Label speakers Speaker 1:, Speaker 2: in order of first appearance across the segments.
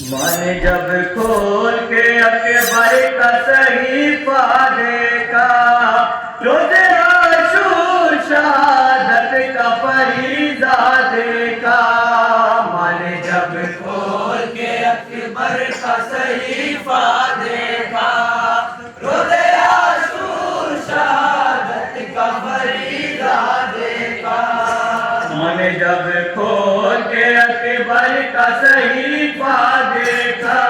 Speaker 1: मन जब खोल के अकबर का सहीफा देखा, रोज़े आशूर शहादत का फरीज़ा देखा। मन जब खोल के अकबर का सहीफा देखा, रोज़े आशूर शहादत का फरीज़ा देखा। मन जब खोल के अकबर का सहीफा देखा,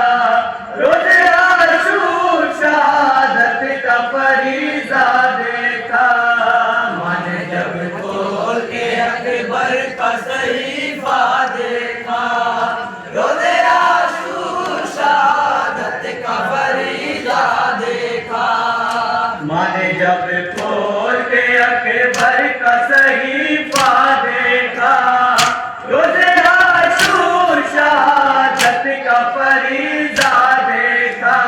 Speaker 1: रोज़े आशूर शहादत का फरीज़ा देखा। मन जब खोल के अकबर का सहीफा देखा, रोज़े आशूर शहादत का फरीज़ा देखा। मन जब खोल के अकबर का सहीफा देखा, रोज़े आशूर शहादत का फरीज़ा देखा।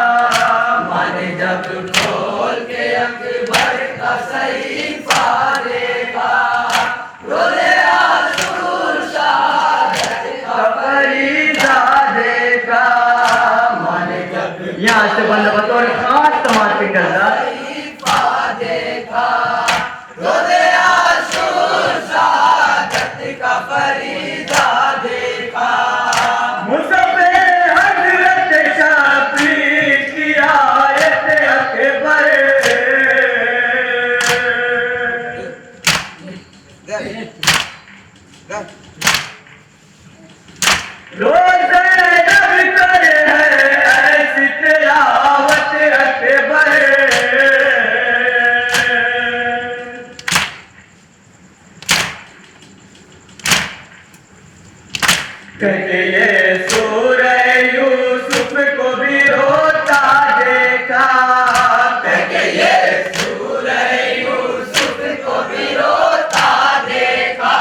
Speaker 1: मन जब खोल के अकबर का सहीफा देखा, रोज़े आशूर शहादत का फरीज़ा देखा। मन जब यहाँ से बंद बतौर खास तमाम फिक्र देखा, रोज़े आशूर शहादत का फरीज़ा देखा। मुसफ़े हज़रत शाफ़ी की आयत अकबर, रोज़े रब करे है ऐसी तिलावत अकबर। कहते ये सूरह यूसुफ को भी रोता देखा, कहते ये सूरह यूसुफ को भी रोता देखा।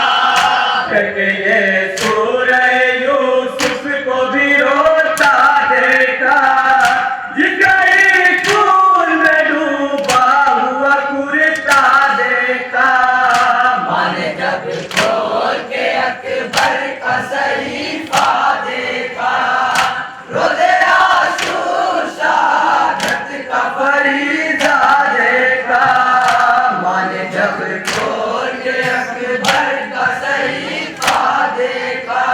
Speaker 1: कहते ये सूरह यूसुफ को भी रोता देखा, जिसका एक खून में डूबा हुआ कुर्ता देखा। मन जब खोल के अकबर का सहीफा देखा, रोज़े आशूर शहादत का फरीज़ा देखा। मन जब खोल के अकबर का सहीफा देखा,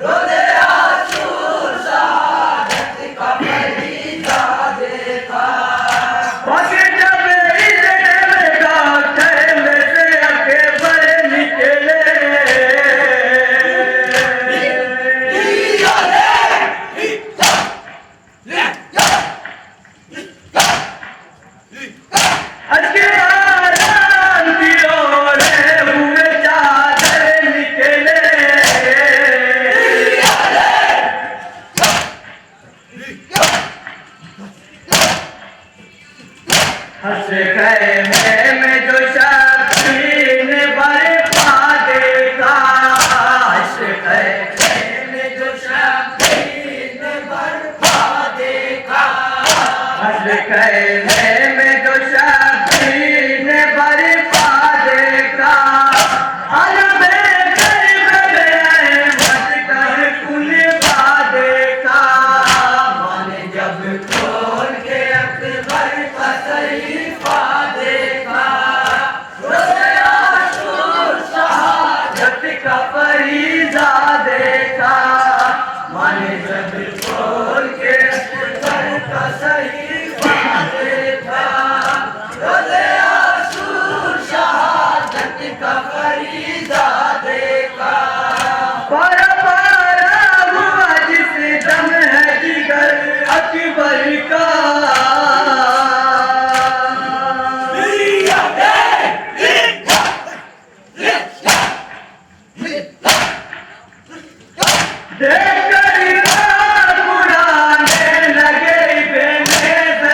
Speaker 1: रोज़े आशूर शहादत का फरीज़ा देखा। बस जब इज़्ज़त का खेमे से अकबर निकले, में जो शाफ़ी ने बरपा देखा, में जो शाफ़ी ने बरपा देखा। में जो शाफ़ी ने बरपा देखा, अरबे करबल अहमद कर कुनबा देखा। मन जब खोल के अकबर का सहीफा देखा, रोज़े आशूर शहादत का फरीज़ा देखा। मन जब खोल के अकबर का सहीफा देखा, रोज़े आशूर शहादत का फरीज़ा देखा। पारा पारा हुआ जिस दम है जिगर अकबर का, देखकर बुलाने लगे बेनज़ीर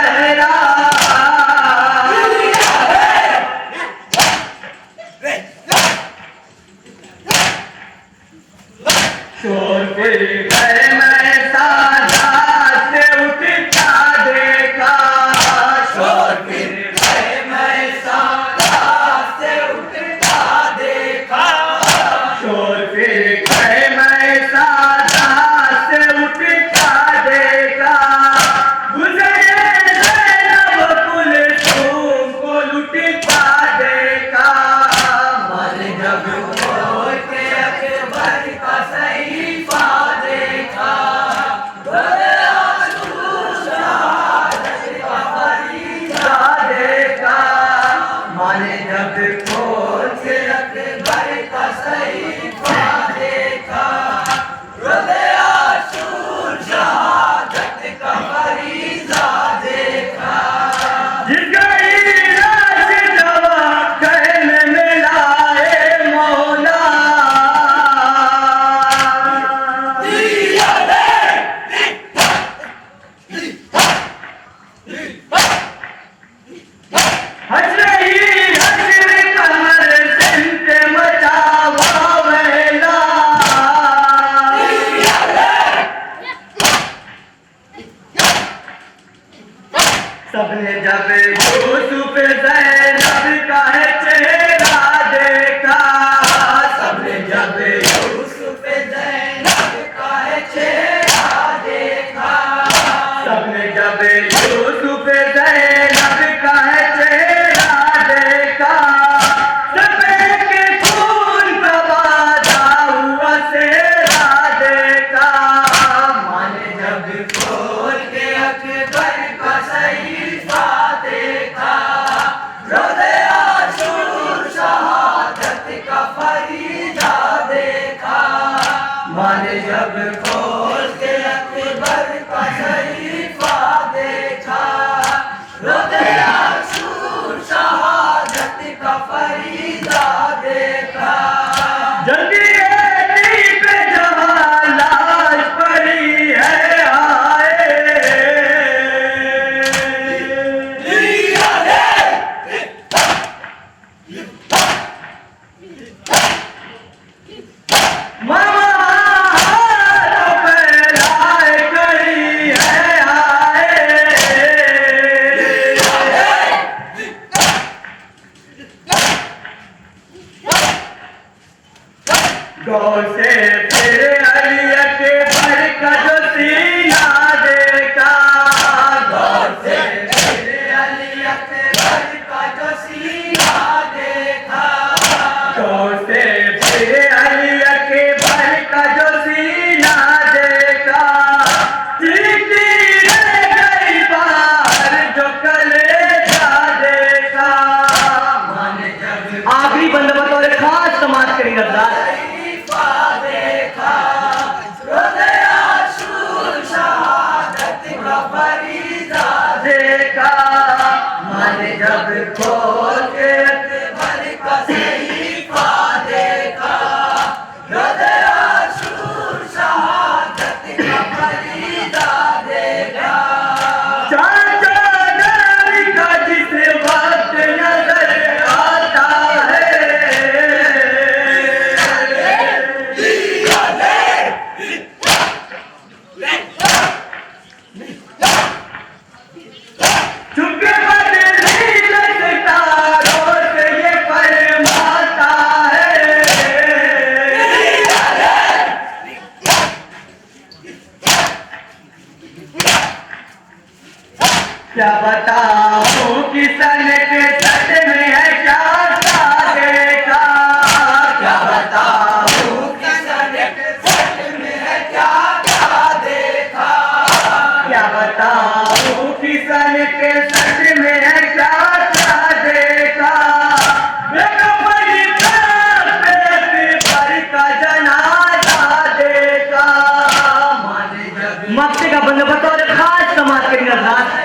Speaker 1: सबने जब यूसुफ ज़ैनब का है चेहरा देखा, सबने जब यूसुफ ज़ैनब का है चेहरा देखा, सबने जब यूसुफ ज़ैनब का है चेहरा देखा, सफेद के खून का वादा हुआ सेहरा देखा, माने जब खोल के अकबर का सहीफा देखा, रोज़े आशूर शहादत का फरीदा देखा, माने जब खोल के अकबर का सहीफा देखा, रोज़े आशूर शहादत का फरीदा देखा। जल्दी पे जहाँ लाश पड़ी है आए, मामा हाथ फैलाए खड़ी है आए, गौर से फिर अली अकबर का जो सीना देखा, गौर से फिर अली अकबर का जो सीना देखा, गौर से फिर अली अकबर का जो सीना देखा, चीखती रह गई बाहर जो कलेजा देखा, माने जब आखिरी बंदा बतौर खास समाज करी रहा देखा, रोज़े आशूर शहादत का फरीदा देखा, माने जब खोल के अकबर का सहीफा देखा, रोज़े आशूर शहादत का फरीदा देखा। चाचा जारी का जिस वक्त नजर आता है, चुपके बदली सितारों से ये फरमाता है, क्या बताऊं किसन के सच में है क्या देखा, क्या बताऊं किसन के सच में है क्या देखा, क्या बताऊं किसन के सच में है क्या देखा, अकबर का जनाजा देखा, माने जब मक्के का बंदा बतौर खास समाज के नजर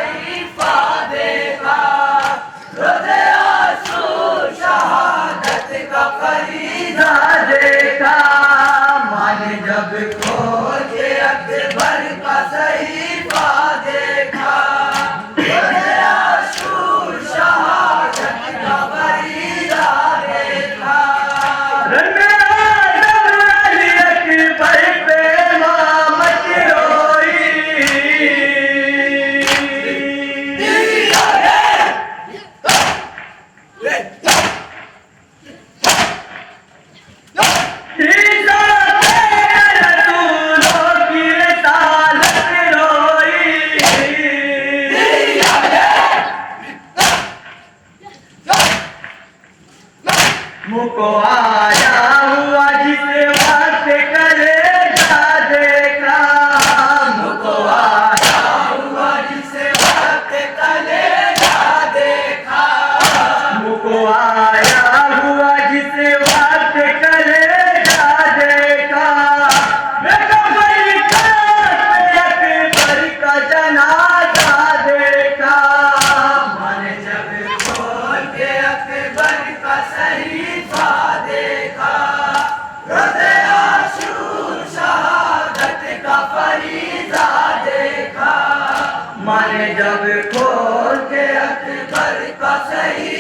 Speaker 1: देखा, रोज़े आशूर शहादत का फरीदा देखा, माने जब खोल के अकबर का सहीफा देखा, रोज़े आशूर शहादत का फरीदा देखा। रंगे आज़म अली अकबर पे मामत रोई, मुझको आया हुआ जिसे वक्त कलेजा देखा, मुझको आया हुआ जिसे वक्त कलेजा देखा, मुझको आया हुआ जिसे वक्त कलेजा देखा, अकबर का जनाजा देखा, माने जब खोल के अकबर का सहीफा देखा, रोज़े आशूर शहादत का फरीदा देखा, माने जब खोल के अकबर का सही